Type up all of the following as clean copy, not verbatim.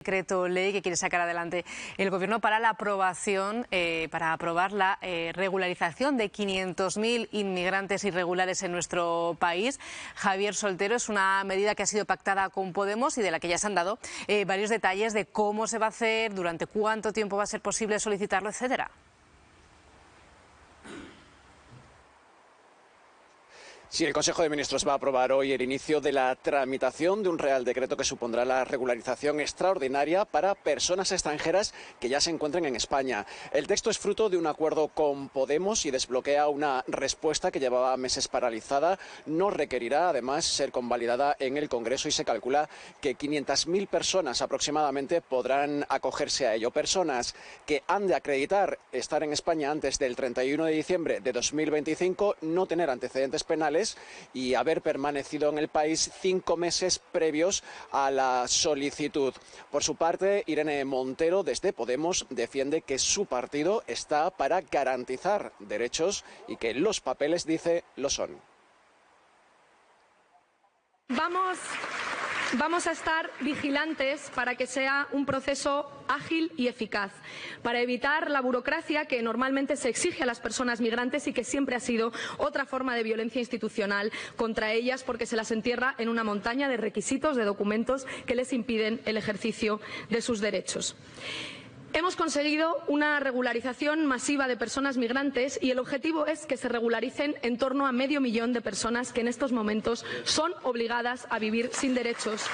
Decreto ley que quiere sacar adelante el Gobierno para la aprobación, para aprobar la regularización de 500.000 inmigrantes irregulares en nuestro país. Javier Soltero, es una medida que ha sido pactada con Podemos y de la que ya se han dado varios detalles de cómo se va a hacer, durante cuánto tiempo va a ser posible solicitarlo, etcétera. Sí, el Consejo de Ministros va a aprobar hoy el inicio de la tramitación de un Real Decreto que supondrá la regularización extraordinaria para personas extranjeras que ya se encuentren en España. El texto es fruto de un acuerdo con Podemos y desbloquea una respuesta que llevaba meses paralizada. No requerirá, además, ser convalidada en el Congreso y se calcula que 500.000 personas aproximadamente podrán acogerse a ello. Personas que han de acreditar estar en España antes del 31 de diciembre de 2025, no tener antecedentes penales y haber permanecido en el país 5 meses previos a la solicitud. Por su parte, Irene Montero, desde Podemos, defiende que su partido está para garantizar derechos y que los papeles, dice, lo son. Vamos a estar vigilantes para que sea un proceso ágil y eficaz, para evitar la burocracia que normalmente se exige a las personas migrantes y que siempre ha sido otra forma de violencia institucional contra ellas, porque se las entierra en una montaña de requisitos, de documentos que les impiden el ejercicio de sus derechos. Hemos conseguido una regularización masiva de personas migrantes y el objetivo es que se regularicen en torno a 500.000 de personas que en estos momentos son obligadas a vivir sin derechos.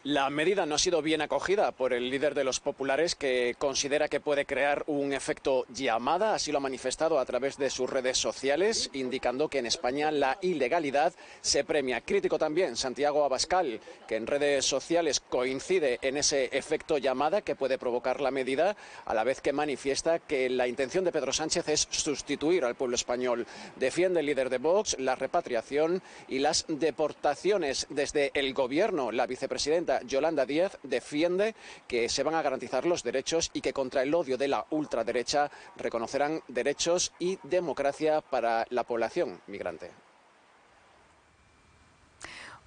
La medida no ha sido bien acogida por el líder de los populares, que considera que puede crear un efecto llamada. Así lo ha manifestado a través de sus redes sociales, indicando que en España la ilegalidad se premia. Crítico también Santiago Abascal, que en redes sociales coincide en ese efecto llamada que puede provocar la medida, a la vez que manifiesta que la intención de Pedro Sánchez es sustituir al pueblo español. Defiende el líder de Vox la repatriación y las deportaciones desde el Gobierno. La vicepresidenta Yolanda Díaz defiende que se van a garantizar los derechos y que contra el odio de la ultraderecha reconocerán derechos y democracia para la población migrante.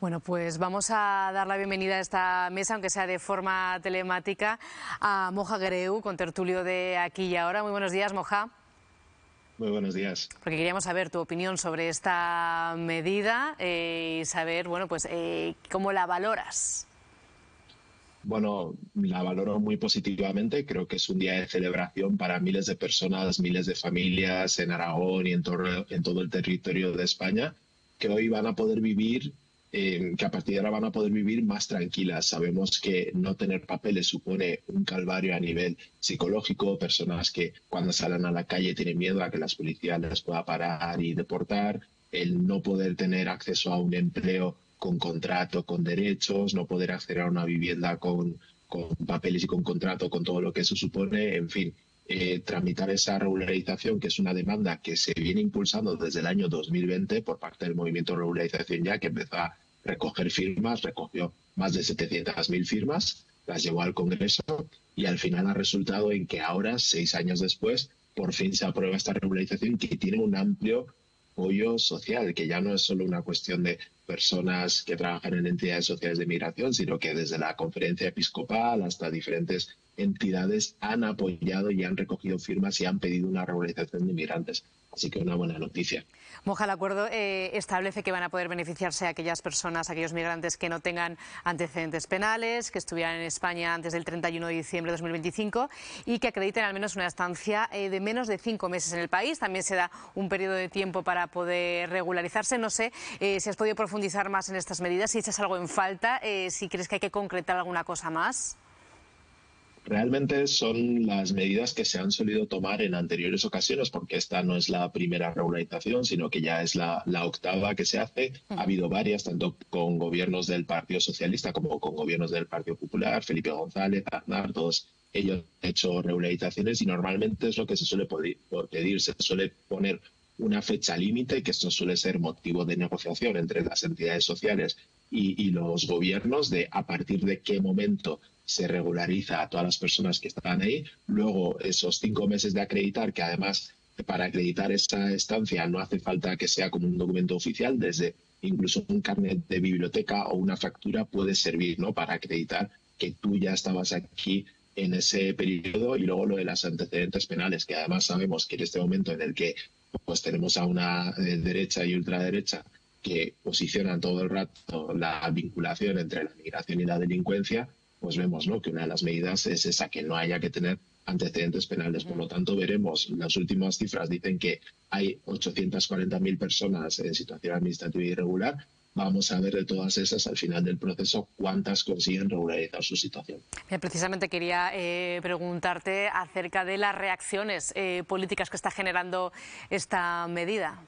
Bueno, pues vamos a dar la bienvenida a esta mesa, aunque sea de forma telemática, a Moja Guereu, contertulio de Aquí y Ahora. Muy buenos días, Moja. Muy buenos días. Porque queríamos saber tu opinión sobre esta medida y saber, bueno, pues cómo la valoras. Bueno, la valoro muy positivamente. Creo que es un día de celebración para miles de personas, miles de familias en Aragón y en todo el territorio de España, que hoy van a poder vivir, que a partir de ahora van a poder vivir más tranquilas. Sabemos que no tener papeles supone un calvario a nivel psicológico, personas que cuando salen a la calle tienen miedo a que las policías les pueda parar y deportar, el no poder tener acceso a un empleo con contrato, con derechos, no poder acceder a una vivienda con papeles y con contrato, con todo lo que eso supone, en fin. Tramitar esa regularización, que es una demanda que se viene impulsando desde el año 2020 por parte del Movimiento de Regularización Ya, que empezó a recoger firmas, recogió más de 700.000 firmas, las llevó al Congreso y al final ha resultado en que ahora, 6 años después, por fin se aprueba esta regularización que tiene un amplio apoyo social, que ya no es solo una cuestión de personas que trabajan en entidades sociales de migración, sino que desde la Conferencia Episcopal hasta diferentes entidades han apoyado y han recogido firmas y han pedido una regularización de inmigrantes. Así que una buena noticia. Moja, el acuerdo establece que van a poder beneficiarse aquellas personas, aquellos migrantes que no tengan antecedentes penales, que estuvieran en España antes del 31 de diciembre de 2025 y que acrediten al menos una estancia de menos de 5 meses en el país. También se da un periodo de tiempo para poder regularizarse. No sé si has podido profundizar más en estas medidas, si echas algo en falta, si crees que hay que concretar alguna cosa más. Realmente son las medidas que se han solido tomar en anteriores ocasiones, porque esta no es la primera regularización, sino que ya es la octava que se hace. Ha habido varias, tanto con gobiernos del Partido Socialista como con gobiernos del Partido Popular, Felipe González, Aznar, todos ellos han hecho regularizaciones y normalmente es lo que se suele pedir. Se suele poner una fecha límite, que esto suele ser motivo de negociación entre las entidades sociales y los gobiernos, de a partir de qué momento se regulariza a todas las personas que están ahí. Luego, esos 5 meses de acreditar, que además para acreditar esa estancia no hace falta que sea como un documento oficial. Desde incluso un carnet de biblioteca o una factura puede servir, ¿no?, para acreditar que tú ya estabas aquí en ese periodo. Y luego lo de los antecedentes penales, que además sabemos que en este momento en el que pues tenemos a una derecha y ultraderecha que posicionan todo el rato la vinculación entre la migración y la delincuencia, pues vemos, ¿no?, que una de las medidas es esa, que no haya que tener antecedentes penales. Por lo tanto, veremos, las últimas cifras dicen que hay 840.000 personas en situación administrativa irregular. Vamos a ver de todas esas, al final del proceso, cuántas consiguen regularizar su situación. Precisamente quería preguntarte acerca de las reacciones políticas que está generando esta medida.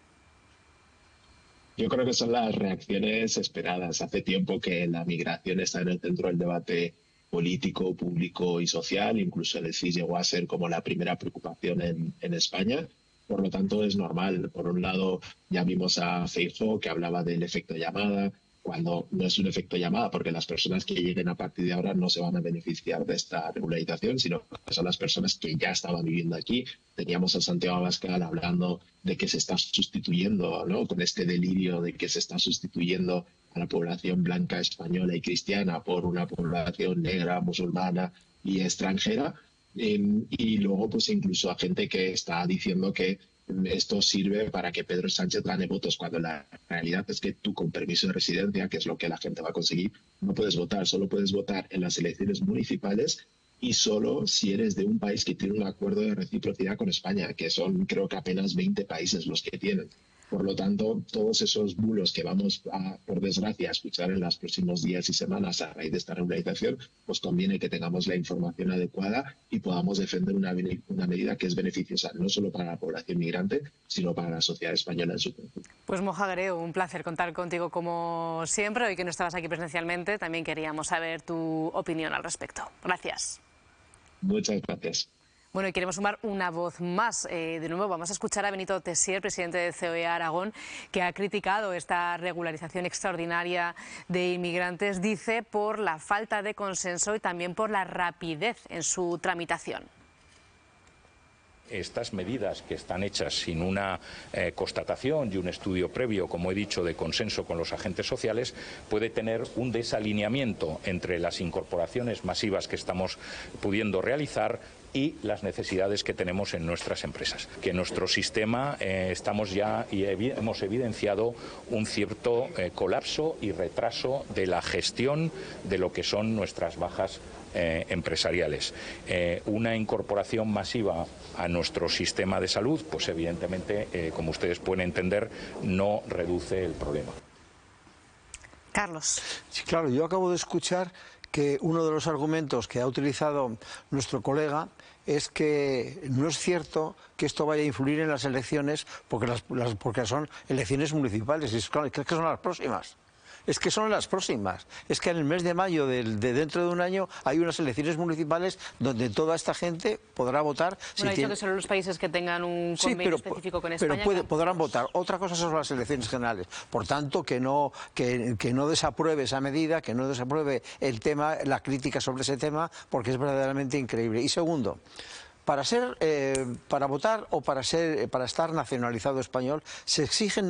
Yo creo que son las reacciones esperadas. Hace tiempo que la migración está en el centro del debate político, público y social. Incluso el CIS llegó a ser como la primera preocupación en España. Por lo tanto, es normal. Por un lado, ya vimos a Feijóo, que hablaba del efecto llamada, cuando no es un efecto llamada, porque las personas que lleguen a partir de ahora no se van a beneficiar de esta regularización, sino que son las personas que ya estaban viviendo aquí. Teníamos a Santiago Abascal hablando de que se está sustituyendo, ¿no?, con este delirio de que se está sustituyendo a la población blanca, española y cristiana por una población negra, musulmana y extranjera. Y luego, pues incluso a gente que está diciendo que esto sirve para que Pedro Sánchez gane votos, cuando la realidad es que tú, con permiso de residencia, que es lo que la gente va a conseguir, no puedes votar. Solo puedes votar en las elecciones municipales y solo si eres de un país que tiene un acuerdo de reciprocidad con España, que son, creo que apenas 20 países los que tienen. Por lo tanto, todos esos bulos que vamos a, por desgracia, a escuchar en los próximos días y semanas a raíz de esta regularización, pues conviene que tengamos la información adecuada y podamos defender una medida que es beneficiosa no solo para la población migrante, sino para la sociedad española en su conjunto. Pues Moja Greu, un placer contar contigo como siempre. Hoy que no estabas aquí presencialmente, también queríamos saber tu opinión al respecto. Gracias. Muchas gracias. Bueno, y queremos sumar una voz más. De nuevo vamos a escuchar a Benito Tessier, presidente de COE Aragón, que ha criticado esta regularización extraordinaria de inmigrantes, dice, por la falta de consenso y también por la rapidez en su tramitación. Estas medidas, que están hechas sin una constatación y un estudio previo, como he dicho, de consenso con los agentes sociales, puede tener un desalineamiento entre las incorporaciones masivas que estamos pudiendo realizar y las necesidades que tenemos en nuestras empresas. Que en nuestro sistema estamos ya y hemos evidenciado un cierto colapso y retraso de la gestión de lo que son nuestras bajas empresariales. Una incorporación masiva a nuestro sistema de salud, pues evidentemente, como ustedes pueden entender, no reduce el problema. Carlos. Sí, claro, yo acabo de escuchar que uno de los argumentos que ha utilizado nuestro colega es que no es cierto que esto vaya a influir en las elecciones porque son elecciones municipales, es que son las próximas. Es que son las próximas. Es que en el mes de mayo de dentro de un año hay unas elecciones municipales donde toda esta gente podrá votar. Bueno, ha dicho que solo los países que tengan un convenio específico con España. Pero podrán votar. Otra cosa son las elecciones generales. Por tanto, que no desapruebe esa medida, que no desapruebe el tema, la crítica sobre ese tema, porque es verdaderamente increíble. Y segundo, para votar o para estar nacionalizado español se exigen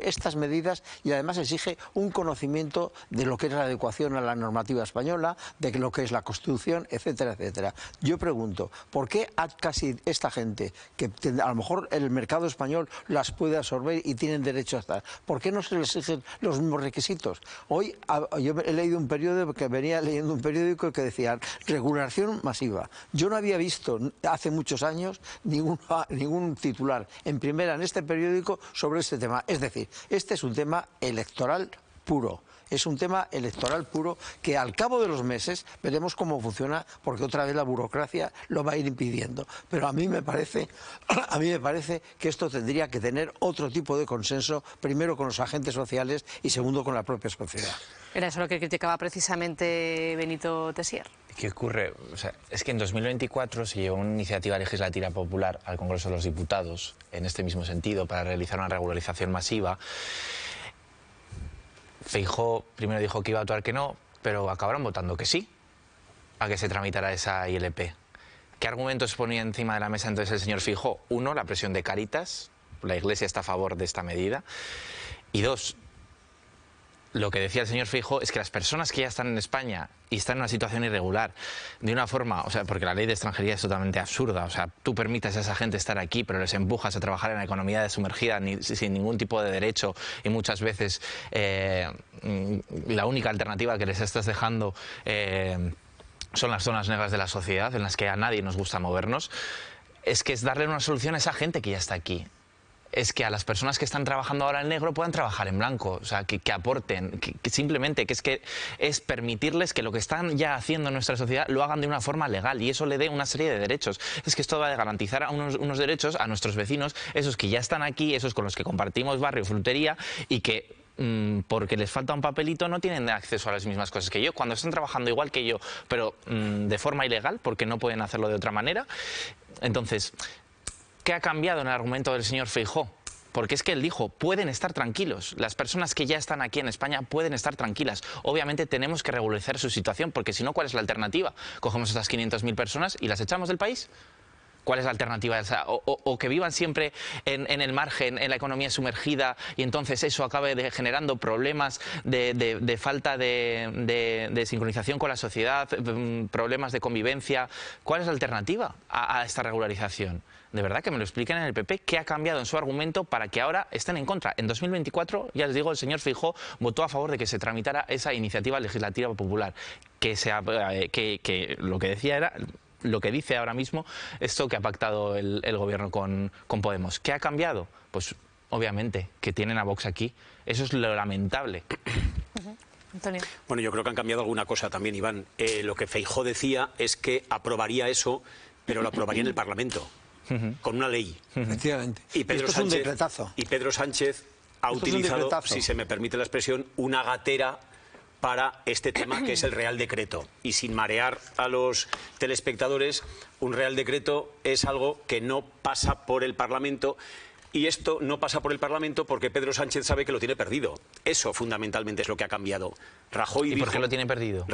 estas medidas, y además se exige un conocimiento de lo que es la adecuación a la normativa española, de lo que es la Constitución, etcétera, etcétera. Yo pregunto, ¿por qué a casi esta gente, que a lo mejor el mercado español las puede absorber y tienen derecho a estar, ¿por qué no se les exigen los mismos requisitos? Hoy yo he leído un periódico que decía regulación masiva. Yo no había visto hace muchos años ningún titular en primera en este periódico sobre este tema. Es decir, este es un tema electoral puro. Es un tema electoral puro que al cabo de los meses veremos cómo funciona, porque otra vez la burocracia lo va a ir impidiendo. Pero a mí me parece que esto tendría que tener otro tipo de consenso, primero con los agentes sociales y segundo con la propia sociedad. Era eso lo que criticaba precisamente Benito Tessier. ¿Qué ocurre? O sea, es que en 2024 se llevó una iniciativa legislativa popular al Congreso de los Diputados en este mismo sentido para realizar una regularización masiva. Feijóo primero dijo que iba a actuar que no, pero acabaron votando que sí a que se tramitara esa ILP. ¿Qué argumentos ponía encima de la mesa entonces el señor Feijóo? Uno, la presión de Cáritas, la Iglesia está a favor de esta medida. Y dos, lo que decía el señor Feijóo es que las personas que ya están en España y están en una situación irregular, de una forma, o sea, porque la ley de extranjería es totalmente absurda, o sea, tú permites a esa gente estar aquí, pero les empujas a trabajar en la economía sumergida sin ningún tipo de derecho, y muchas veces la única alternativa que les estás dejando son las zonas negras de la sociedad, en las que a nadie nos gusta movernos. Es que es darle una solución a esa gente que ya está aquí. Es que a las personas que están trabajando ahora en negro puedan trabajar en blanco, o sea, que aporten, que simplemente es permitirles que lo que están ya haciendo en nuestra sociedad lo hagan de una forma legal, y eso le dé una serie de derechos. Es que esto va a garantizar unos derechos a nuestros vecinos, esos que ya están aquí, esos con los que compartimos barrio, frutería, y que porque les falta un papelito no tienen acceso a las mismas cosas que yo, cuando están trabajando igual que yo, pero de forma ilegal, porque no pueden hacerlo de otra manera. Entonces, ¿qué ha cambiado en el argumento del señor Feijóo? Porque es que él dijo, pueden estar tranquilos. Las personas que ya están aquí en España pueden estar tranquilas. Obviamente tenemos que regularizar su situación, porque si no, ¿cuál es la alternativa? ¿Cogemos estas 500.000 personas y las echamos del país? ¿Cuál es la alternativa? O que vivan siempre en el margen, en la economía sumergida, y entonces eso acabe generando problemas de falta de sincronización con la sociedad, problemas de convivencia. ¿Cuál es la alternativa a esta regularización? De verdad que me lo expliquen en el PP qué ha cambiado en su argumento para que ahora estén en contra. En 2024, ya les digo, el señor Feijóo votó a favor de que se tramitara esa iniciativa legislativa popular, que lo que decía era lo que dice ahora mismo esto que ha pactado el gobierno con Podemos. ¿Qué ha cambiado? Pues obviamente que tienen a Vox aquí. Eso es lo lamentable. Antonio. Bueno, yo creo que han cambiado alguna cosa también, Iván. Lo que Feijóo decía es que aprobaría eso, pero lo aprobaría en el Parlamento, con una ley. Efectivamente. Y Pedro Esto es un decretazo. Y Pedro Sánchez ha utilizado, si se me permite la expresión, una gatera para este tema, que es el Real Decreto. Y sin marear a los telespectadores, un Real Decreto es algo que no pasa por el Parlamento, y esto no pasa por el Parlamento porque Pedro Sánchez sabe que lo tiene perdido. Eso fundamentalmente es lo que ha cambiado. Rajoy ¿Y dijo, por qué lo tiene perdido?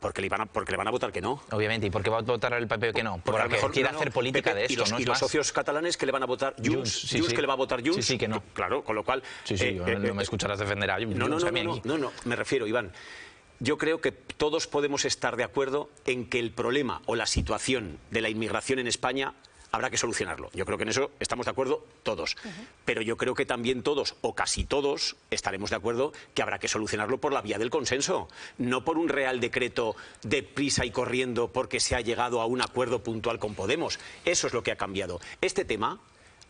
Porque le van a votar que no. Obviamente. ¿Y por qué va a votar el PP que no? Porque a lo mejor quiere hacer política de esto, ¿no? Y los socios catalanes que le van a votar Junts, que le va a votar Junts. Sí, que no. Claro, con lo cual... no me escucharás defender a Junts. No, me refiero, Iván. Yo creo que todos podemos estar de acuerdo en que el problema o la situación de la inmigración en España habrá que solucionarlo. Yo creo que en eso estamos de acuerdo todos. Pero yo creo que también todos, o casi todos, estaremos de acuerdo que habrá que solucionarlo por la vía del consenso. No por un Real Decreto de prisa y corriendo porque se ha llegado a un acuerdo puntual con Podemos. Eso es lo que ha cambiado. Este tema,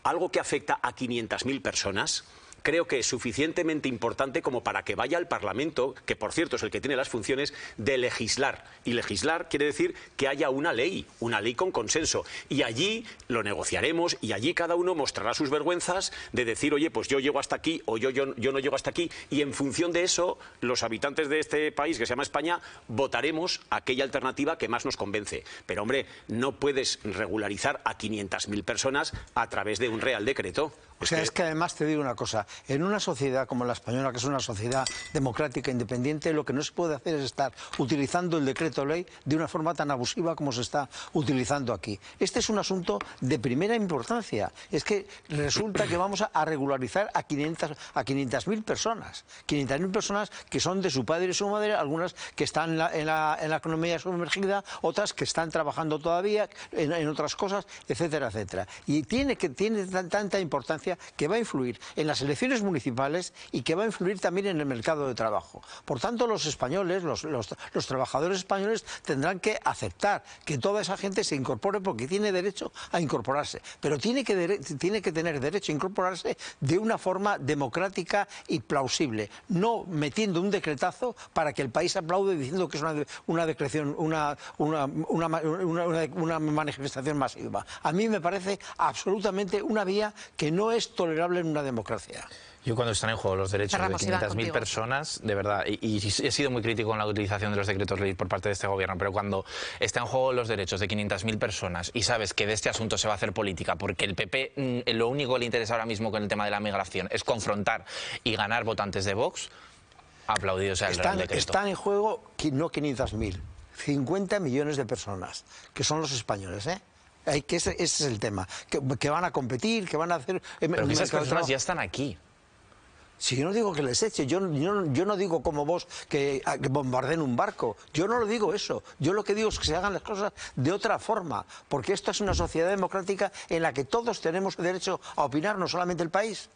algo que afecta a 500.000 personas, creo que es suficientemente importante como para que vaya al Parlamento, que por cierto es el que tiene las funciones de legislar. Y legislar quiere decir que haya una ley con consenso. Y allí lo negociaremos y allí cada uno mostrará sus vergüenzas de decir, oye, pues yo llego hasta aquí o yo no llego hasta aquí. Y en función de eso, los habitantes de este país que se llama España votaremos aquella alternativa que más nos convence. Pero hombre, no puedes regularizar a 500.000 personas a través de un Real Decreto. O sea, es que además te digo una cosa, en una sociedad como la española, que es una sociedad democrática, independiente, lo que no se puede hacer es estar utilizando el decreto ley de una forma tan abusiva como se está utilizando aquí. Este es un asunto de primera importancia. Es que resulta que vamos a regularizar a 500.000 personas. 500.000 personas que son de su padre y su madre, algunas que están en la economía sumergida, otras que están trabajando todavía en otras cosas, etcétera, etcétera. Y tiene tanta importancia que va a influir en las elecciones municipales y que va a influir también en el mercado de trabajo. Por tanto, los españoles, los trabajadores españoles tendrán que aceptar que toda esa gente se incorpore porque tiene derecho a incorporarse. Pero tiene que tener derecho a incorporarse de una forma democrática y plausible, no metiendo un decretazo para que el país aplaude diciendo que es una decreción, una manifestación masiva. A mí me parece absolutamente una vía que no es tolerable en una democracia. Yo cuando están en juego los derechos de 500.000 personas, de verdad, y he sido muy crítico con la utilización de los decretos ley por parte de este gobierno, pero cuando está en juego los derechos de 500.000 personas y sabes que de este asunto se va a hacer política, porque el PP lo único que le interesa ahora mismo con el tema de la migración es confrontar y ganar votantes de Vox, aplaudido sea el Real Decreto. Están en juego no 500.000, 50 millones de personas, que son los españoles, ¿eh? Ese es el tema, que van a competir, que van a hacer... Pero que esas personas ya están aquí. Si yo no digo que les eche, yo no digo como vos que bombardeen un barco, yo no lo digo eso, yo lo que digo es que se hagan las cosas de otra forma, porque esto es una sociedad democrática en la que todos tenemos derecho a opinar, no solamente el país.